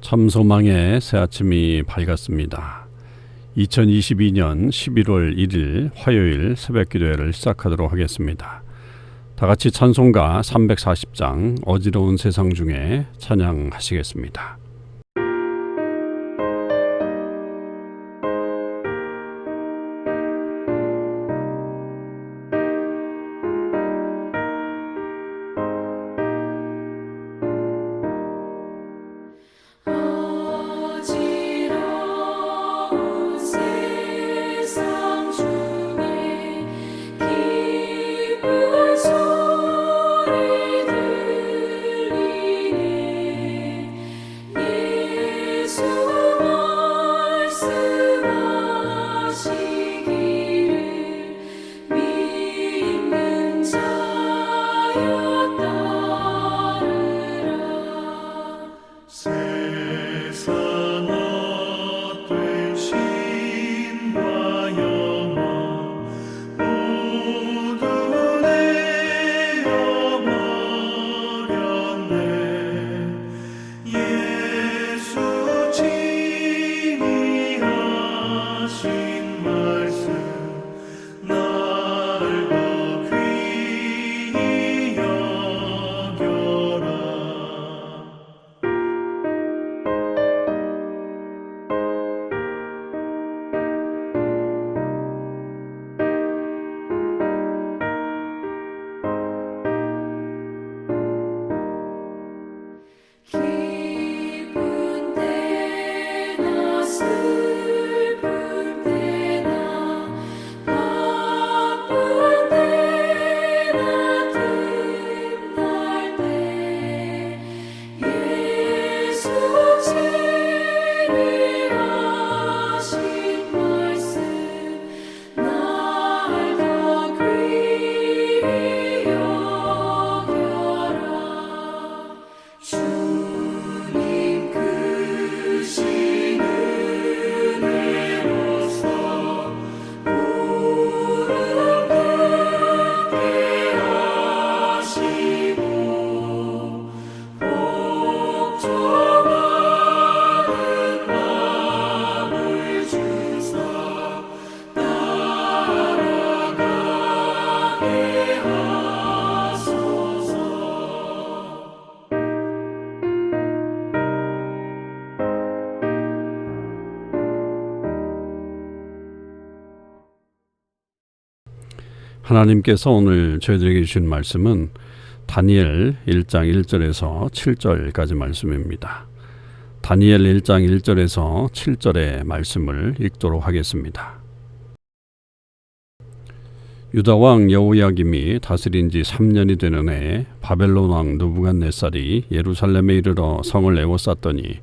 삼소망의 새 아침이 밝았습니다. 2022년 11월 1일 화요일 새벽기도회를 시작하도록 하겠습니다. 다같이 찬송가 340장 어지러운 세상 중에 찬양하시겠습니다. 하나님께서 오늘 저희들에게 주신 말씀은 다니엘 1장 1절에서 7절까지 말씀입니다. 다니엘 1장 1절에서 7절의 말씀을 읽도록 하겠습니다. 유다 왕 여호야김이 다스린 지 3년이 되는 해에 바벨론 왕 느부갓네살이 예루살렘에 이르러 성을 에워쌌더니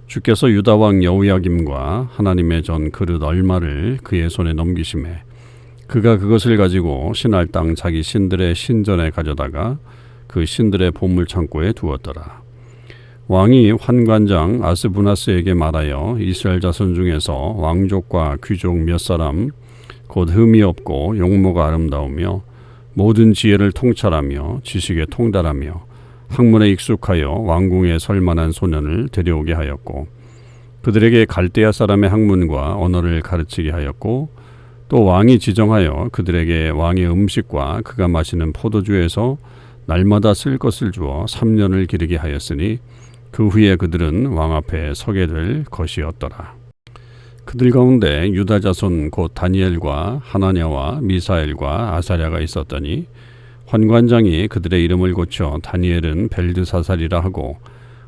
주께서 유다 왕 여호야김과 하나님의 전 그릇 얼마를 그의 손에 넘기심에 그가 그것을 가지고 신할 땅 자기 신들의 신전에 가져다가 그 신들의 보물 창고에 두었더라. 왕이 환관장 아스부나스에게 말하여 이스라엘 자손 중에서 왕족과 귀족 몇 사람 곧 흠이 없고 용모가 아름다우며 모든 지혜를 통찰하며 지식에 통달하며 학문에 익숙하여 왕궁에 설 만한 소년을 데려오게 하였고 그들에게 갈대아 사람의 학문과 언어를 가르치게 하였고 또 왕이 지정하여 그들에게 왕의 음식과 그가 마시는 포도주에서 날마다 쓸 것을 주어 3년을 기르게 하였으니 그 후에 그들은 왕 앞에 서게 될 것이었더라. 그들 가운데 유다 자손 곧 다니엘과 하나냐와 미사엘과 아사랴가 있었더니 환관장이 그들의 이름을 고쳐 다니엘은 벨드사살이라 하고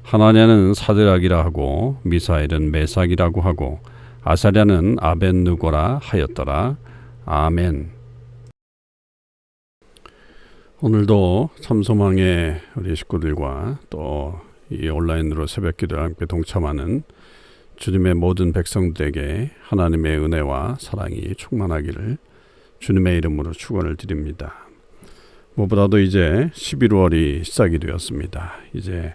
하나냐는 사드락이라 하고 미사엘은 메삭이라고 하고 아사랴는 아벳느고라 하였더라. 아멘. 오늘도 삼소망의 우리 식구들과 또 이 온라인으로 새벽기도에 함께 동참하는 주님의 모든 백성들에게 하나님의 은혜와 사랑이 충만하기를 주님의 이름으로 축원을 드립니다. 무엇보다도 이제 11월이 시작이 되었습니다. 이제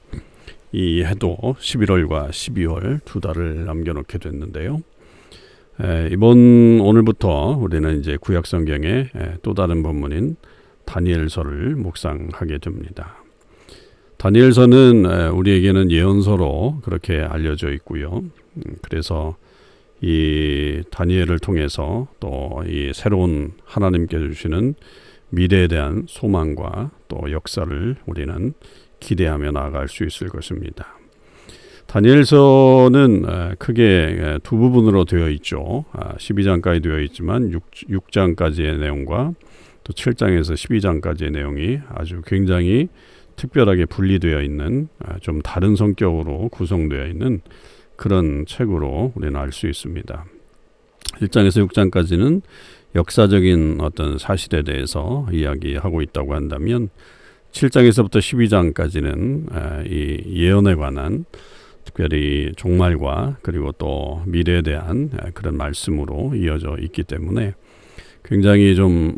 이 해도 11월과 12월 두 달을 남겨놓게 됐는데요. 오늘부터 우리는 이제 구약 성경의 또 다른 본문인 다니엘서를 묵상하게 됩니다. 다니엘서는 우리에게는 예언서로 그렇게 알려져 있고요. 그래서 이 다니엘을 통해서 또 이 새로운 하나님께서 주시는 미래에 대한 소망과 또 역사를 우리는 기대하며 나아갈 수 있을 것입니다. 다니엘서는 크게 두 부분으로 되어 있죠. 12장까지 되어 있지만 6장까지의 내용과 또 7장에서 12장까지의 내용이 아주 굉장히 특별하게 분리되어 있는 좀 다른 성격으로 구성되어 있는 그런 책으로 우리는 알 수 있습니다. 1장에서 6장까지는 역사적인 어떤 사실에 대해서 이야기하고 있다고 한다면 7장에서부터 12장까지는 이 예언에 관한 특별히 종말과 그리고 또 미래에 대한 그런 말씀으로 이어져 있기 때문에 굉장히 좀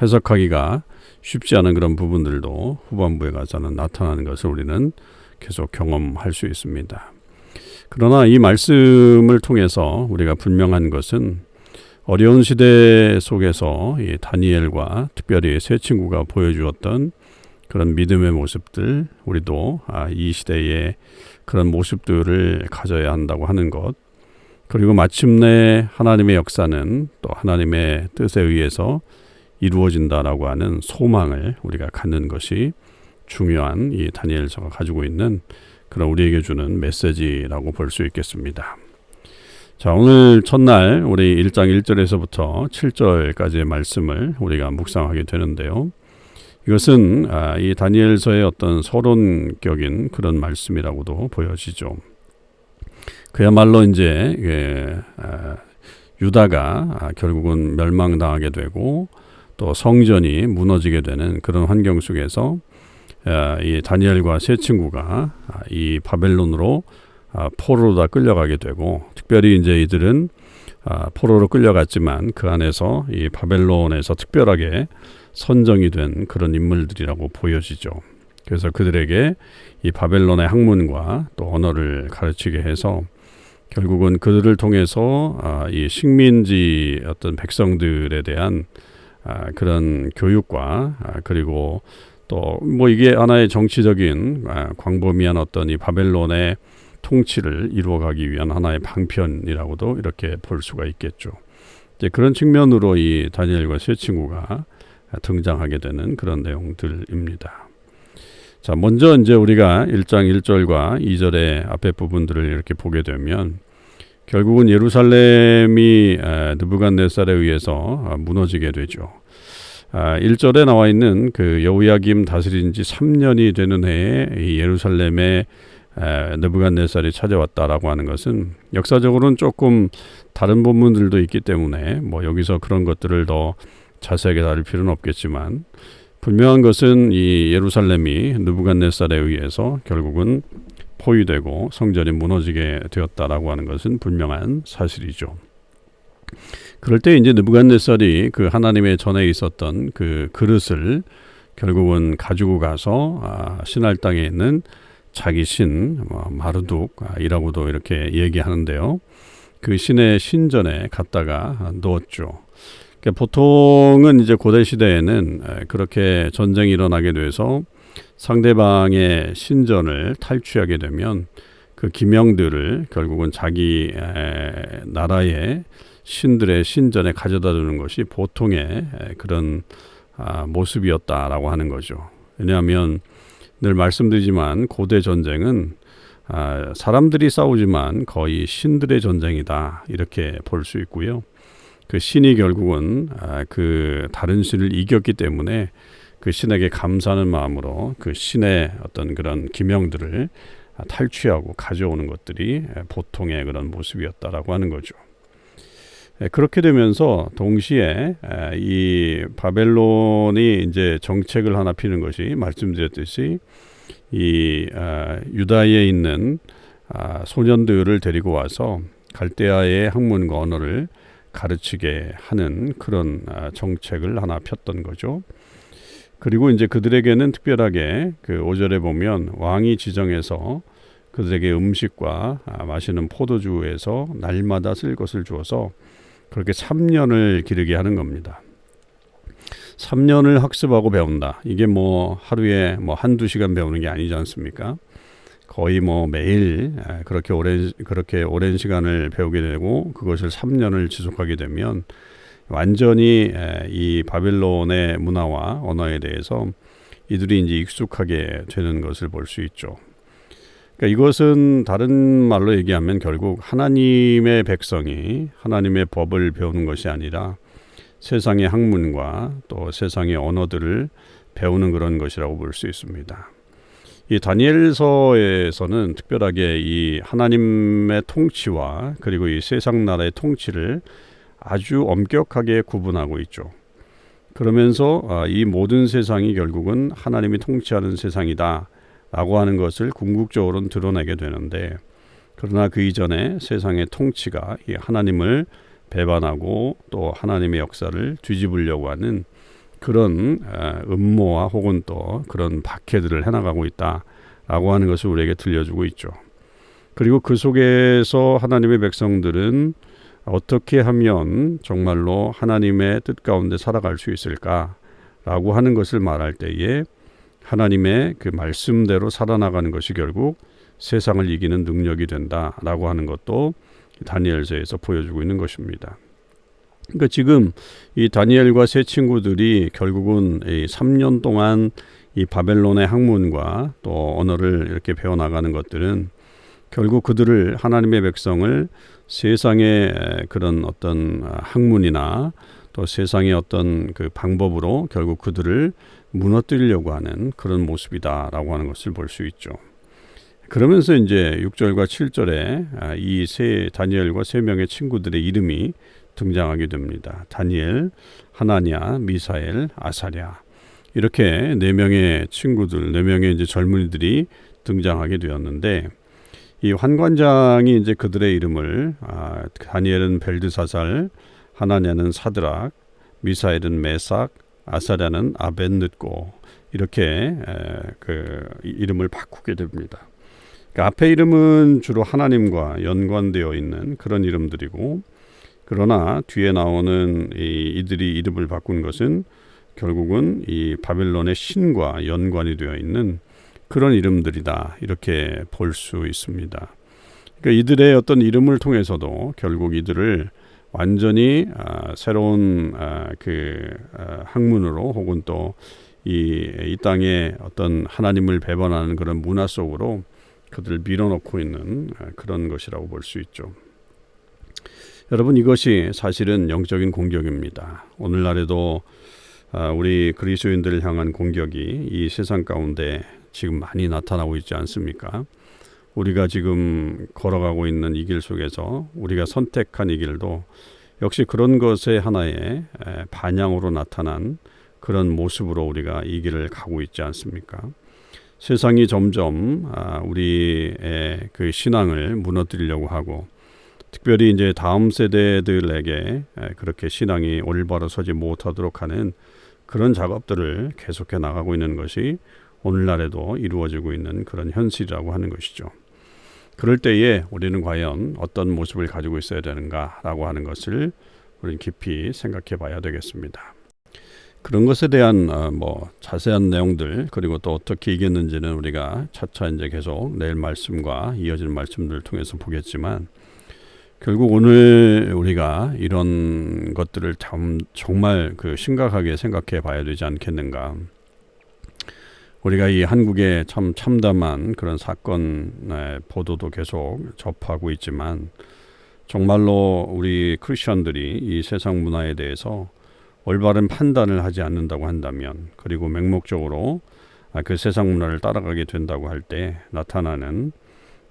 해석하기가 쉽지 않은 그런 부분들도 후반부에 가서는 나타나는 것을 우리는 계속 경험할 수 있습니다. 그러나 이 말씀을 통해서 우리가 분명한 것은 어려운 시대 속에서 이 다니엘과 특별히 세 친구가 보여주었던 그런 믿음의 모습들, 우리도 이 시대에 그런 모습들을 가져야 한다고 하는 것, 그리고 마침내 하나님의 역사는 또 하나님의 뜻에 의해서 이루어진다라고 하는 소망을 우리가 갖는 것이 중요한 이 다니엘서가 가지고 있는 그런 우리에게 주는 메시지라고 볼 수 있겠습니다. 자, 오늘 첫날 우리 1장 1절에서부터 7절까지의 말씀을 우리가 묵상하게 되는데요. 이것은 이 다니엘서의 어떤 서론격인 그런 말씀이라고도 보여지죠. 그야말로 이제 유다가 결국은 멸망당하게 되고 또 성전이 무너지게 되는 그런 환경 속에서 이 다니엘과 세 친구가 이 바벨론으로 포로로 다 끌려가게 되고, 특별히 이제 이들은 포로로 끌려갔지만 그 안에서 이 바벨론에서 특별하게 선정이 된 그런 인물들이라고 보여지죠. 그래서 그들에게 이 바벨론의 학문과 또 언어를 가르치게 해서 결국은 그들을 통해서 이 식민지 어떤 백성들에 대한 그런 교육과 그리고 또 뭐 이게 하나의 정치적인 광범위한 어떤 이 바벨론의 통치를 이루어가기 위한 하나의 방편이라고도 이렇게 볼 수가 있겠죠. 이제 그런 측면으로 이 다니엘과 세 친구가 등장하게 되는 그런 내용들입니다. 자, 먼저 이제 우리가 1장 1절과 2절의 앞에 부분들을 이렇게 보게 되면 결국은 예루살렘이 느부갓네살에 의해서 무너지게 되죠. 1절에 나와 있는 그 여호야김 다스린 지 3년이 되는 해에 이 예루살렘에 느부갓네살이 찾아왔다라고 하는 것은 역사적으로는 조금 다른 부분들도 있기 때문에 뭐 여기서 그런 것들을 더 자세하게 다룰 필요는 없겠지만, 분명한 것은 이 예루살렘이 느부갓네살에 의해서 결국은 포위되고 성전이 무너지게 되었다라고 하는 것은 분명한 사실이죠. 그럴 때 이제 느부갓네살이 그 하나님의 전에 있었던 그 그릇을 결국은 가지고 가서 신할 땅에 있는 자기 신 마르둑이라고도 이렇게 얘기하는데요. 그 신의 신전에 갖다가 넣었죠. 그러니까 보통은 이제 고대 시대에는 그렇게 전쟁이 일어나게 돼서 상대방의 신전을 탈취하게 되면 그 기명들을 결국은 자기 나라의 신들의 신전에 가져다 두는 것이 보통의 그런 모습이었다라고 하는 거죠. 왜냐하면 늘 말씀드리지만 고대 전쟁은 사람들이 싸우지만 거의 신들의 전쟁이다 이렇게 볼 수 있고요. 그 신이 결국은 그 다른 신을 이겼기 때문에 그 신에게 감사하는 마음으로 그 신의 어떤 그런 기명들을 탈취하고 가져오는 것들이 보통의 그런 모습이었다라고 하는 거죠. 그렇게 되면서 동시에 이 바벨론이 이제 정책을 하나 피는 것이 말씀드렸듯이 이 유다에 있는 소년들을 데리고 와서 갈대아의 학문과 언어를 가르치게 하는 그런 정책을 하나 폈던 거죠. 그리고 이제 그들에게는 특별하게 그 5절에 보면 왕이 지정해서 그들에게 음식과 마시는 포도주에서 날마다 쓸 것을 주어서 그렇게 3년을 기르게 하는 겁니다. 3년을 학습하고 배운다. 이게 뭐 하루에 뭐 한두 시간 배우는 게 아니지 않습니까? 거의 뭐 매일 그렇게 오랜 시간을 배우게 되고 그것을 3년을 지속하게 되면 완전히 이 바벨론의 문화와 언어에 대해서 이들이 이제 익숙하게 되는 것을 볼 수 있죠. 그러니까 이것은 다른 말로 얘기하면 결국 하나님의 백성이 하나님의 법을 배우는 것이 아니라 세상의 학문과 또 세상의 언어들을 배우는 그런 것이라고 볼 수 있습니다. 이 다니엘서에서는 특별하게 이 하나님의 통치와 그리고 이 세상 나라의 통치를 아주 엄격하게 구분하고 있죠. 그러면서 이 모든 세상이 결국은 하나님이 통치하는 세상이다 라고 하는 것을 궁극적으로는 드러내게 되는데, 그러나 그 이전에 세상의 통치가 이 하나님을 배반하고 또 하나님의 역사를 뒤집으려고 하는 그런 음모와 혹은 또 그런 박해들을 해나가고 있다라고 하는 것을 우리에게 들려주고 있죠. 그리고 그 속에서 하나님의 백성들은 어떻게 하면 정말로 하나님의 뜻 가운데 살아갈 수 있을까라고 하는 것을 말할 때에 하나님의 그 말씀대로 살아나가는 것이 결국 세상을 이기는 능력이 된다라고 하는 것도 다니엘서에서 보여주고 있는 것입니다. 그러니까 지금 이 다니엘과 세 친구들이 결국은 이 3년 동안 이 바벨론의 학문과 또 언어를 이렇게 배워나가는 것들은 결국 그들을 하나님의 백성을 세상의 그런 어떤 학문이나 또 세상의 어떤 그 방법으로 결국 그들을 무너뜨리려고 하는 그런 모습이다라고 하는 것을 볼 수 있죠. 그러면서 이제 6절과 7절에 이 다니엘과 세 명의 친구들의 이름이 등장하게 됩니다. 다니엘, 하나냐, 미사엘, 아사랴, 이렇게 네 명의 친구들, 네 명의 이제 젊은이들이 등장하게 되었는데, 이 환관장이 이제 그들의 이름을 다니엘은 벨드사살, 하나냐는 사드락, 미사엘은 메삭, 아사랴는 아벳느고, 이렇게 그 이름을 바꾸게 됩니다. 그러니까 앞에 이름은 주로 하나님과 연관되어 있는 그런 이름들이고, 그러나 뒤에 나오는 이들이 이름을 바꾼 것은 결국은 이 바벨론의 신과 연관이 되어 있는 그런 이름들이다, 이렇게 볼 수 있습니다. 그러니까 이들의 어떤 이름을 통해서도 결국 이들을 완전히 새로운 학문으로 혹은 또 이 땅의 어떤 하나님을 배반하는 그런 문화 속으로 그들을 밀어넣고 있는 그런 것이라고 볼 수 있죠. 여러분, 이것이 사실은 영적인 공격입니다. 오늘날에도 우리 그리스도인들을 향한 공격이 이 세상 가운데 지금 많이 나타나고 있지 않습니까? 우리가 지금 걸어가고 있는 이 길 속에서 우리가 선택한 이 길도 역시 그런 것의 하나의 반향으로 나타난 그런 모습으로 우리가 이 길을 가고 있지 않습니까? 세상이 점점 우리의 그 신앙을 무너뜨리려고 하고, 특별히 이제 다음 세대들에게 그렇게 신앙이 올바로 서지 못하도록 하는 그런 작업들을 계속해 나가고 있는 것이 오늘날에도 이루어지고 있는 그런 현실이라고 하는 것이죠. 그럴 때에 우리는 과연 어떤 모습을 가지고 있어야 되는가라고 하는 것을 우리는 깊이 생각해 봐야 되겠습니다. 그런 것에 대한 자세한 내용들, 그리고 또 어떻게 이겼는지는 우리가 차차 이제 계속 내일 말씀과 이어지는 말씀들을 통해서 보겠지만, 결국 오늘 우리가 이런 것들을 정말 심각하게 생각해 봐야 되지 않겠는가. 우리가 이 한국의 참 참담한 그런 사건의 보도도 계속 접하고 있지만, 정말로 우리 크리스천들이 이 세상 문화에 대해서 올바른 판단을 하지 않는다고 한다면, 그리고 맹목적으로 그 세상 문화를 따라가게 된다고 할 때 나타나는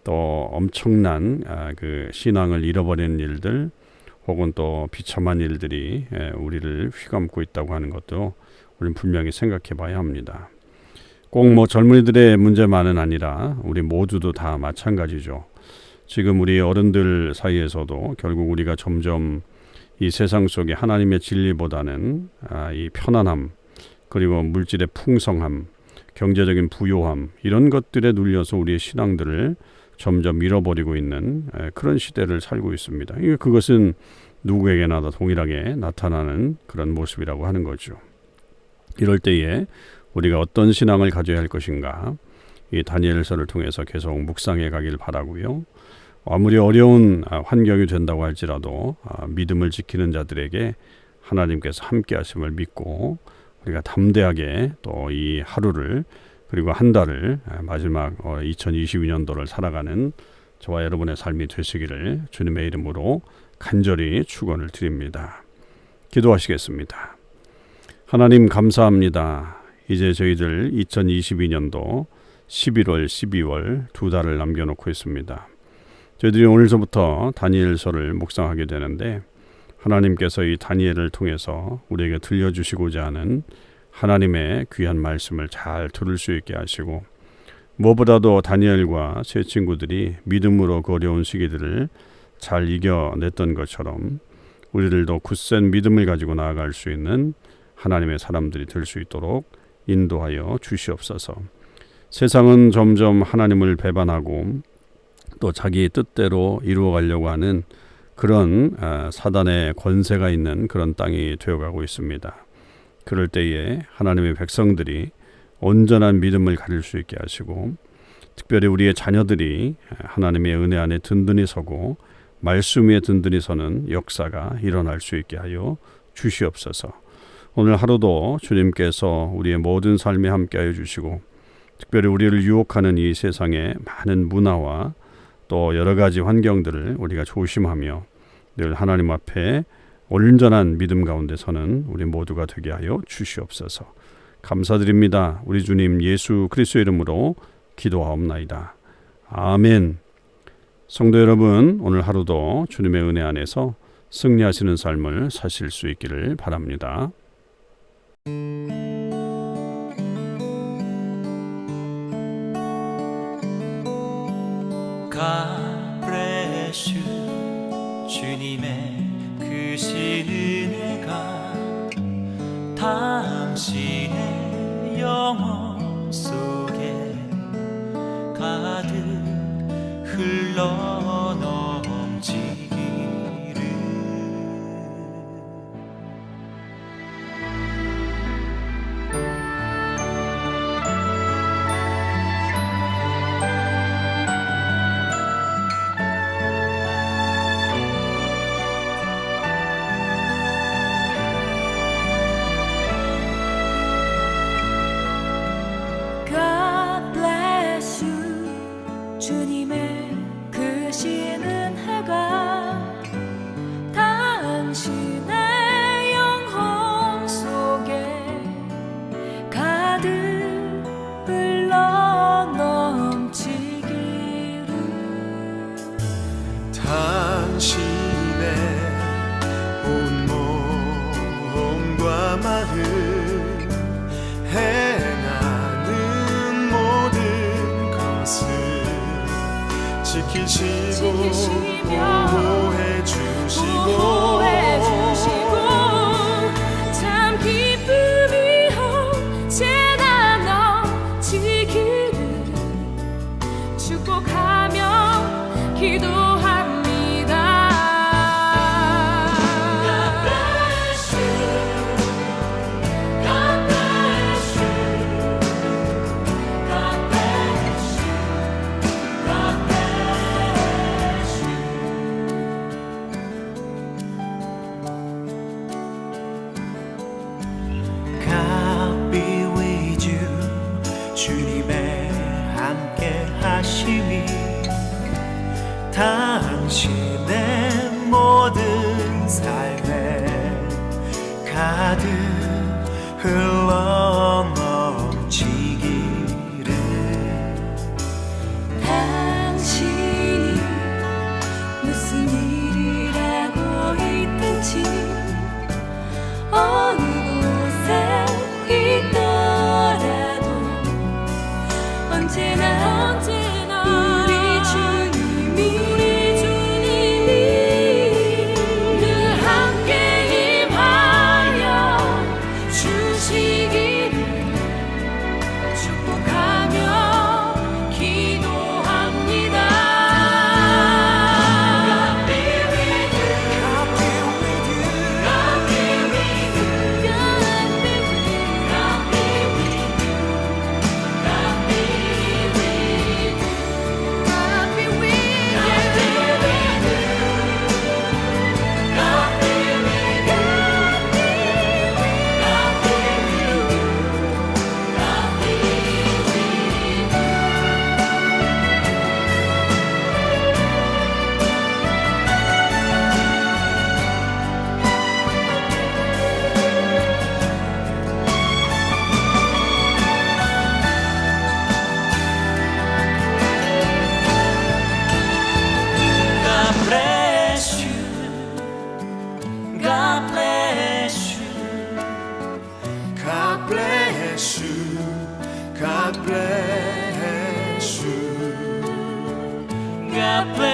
또 엄청난 그 신앙을 잃어버리는 일들, 혹은 또 비참한 일들이 우리를 휘감고 있다고 하는 것도 우리는 분명히 생각해 봐야 합니다. 꼭 젊은이들의 문제만은 아니라 우리 모두도 다 마찬가지죠. 지금 우리 어른들 사이에서도 결국 우리가 점점 이 세상 속에 하나님의 진리보다는 이 편안함, 그리고 물질의 풍성함, 경제적인 부요함, 이런 것들에 눌려서 우리의 신앙들을 점점 잃어버리고 있는 그런 시대를 살고 있습니다. 그것은 누구에게나 다 동일하게 나타나는 그런 모습이라고 하는 거죠. 이럴 때에 우리가 어떤 신앙을 가져야 할 것인가, 이 다니엘서를 통해서 계속 묵상해 가길 바라고요. 아무리 어려운 환경이 된다고 할지라도 믿음을 지키는 자들에게 하나님께서 함께 하심을 믿고 우리가 담대하게 또 이 하루를 그리고 한 달을 마지막 2022년도를 살아가는 저와 여러분의 삶이 되시기를 주님의 이름으로 간절히 축원을 드립니다. 기도하시겠습니다. 하나님 감사합니다. 이제 저희들 2022년도 11월, 12월 두 달을 남겨놓고 있습니다. 저희들이 오늘서부터 다니엘서를 묵상하게 되는데 하나님께서 이 다니엘을 통해서 우리에게 들려주시고자 하는 하나님의 귀한 말씀을 잘 들을 수 있게 하시고, 무엇보다도 다니엘과 세 친구들이 믿음으로 그 어려운 시기들을 잘 이겨냈던 것처럼 우리들도 굳센 믿음을 가지고 나아갈 수 있는 하나님의 사람들이 될 수 있도록 인도하여 주시옵소서. 세상은 점점 하나님을 배반하고 또 자기 뜻대로 이루어가려고 하는 그런 사단의 권세가 있는 그런 땅이 되어가고 있습니다. 그럴 때에 하나님의 백성들이 온전한 믿음을 가질 수 있게 하시고, 특별히 우리의 자녀들이 하나님의 은혜 안에 든든히 서고 말씀 위에 든든히 서는 역사가 일어날 수 있게 하여 주시옵소서. 오늘 하루도 주님께서 우리의 모든 삶에 함께하여 주시고, 특별히 우리를 유혹하는 이 세상의 많은 문화와 또 여러 가지 환경들을 우리가 조심하며 늘 하나님 앞에 온전한 믿음 가운데 서는 우리 모두가 되게 하여 주시옵소서. 감사드립니다. 우리 주님 예수 그리스도의 이름으로 기도하옵나이다. 아멘. 성도 여러분, 오늘 하루도 주님의 은혜 안에서 승리하시는 삶을 사실 수 있기를 바랍니다. God bless you. 주님의 크신 은혜가 당신의 영혼 속에 가득 흘러넘치기를. 주님의 크신 은혜가 당신의 영혼 속에 가득 흘러넘치기를. 당신의 온몸과 마음 행하는 모든 것을 지키시고 보호해 주시고 참 기쁨이요 재난 넘치기를 축복하며 기도합니다. 주님의 함께 하심이 당신의 모든 삶에 가득 흘러넘치기를. 당신이 무슨 일을 하고 있든지 어느 곳에 있더라도 언제나 우리 주님이 늘 함께 임하여 주시기를 축복하며 기도합니다. God be with you. God be with you. God be with you. God 앞에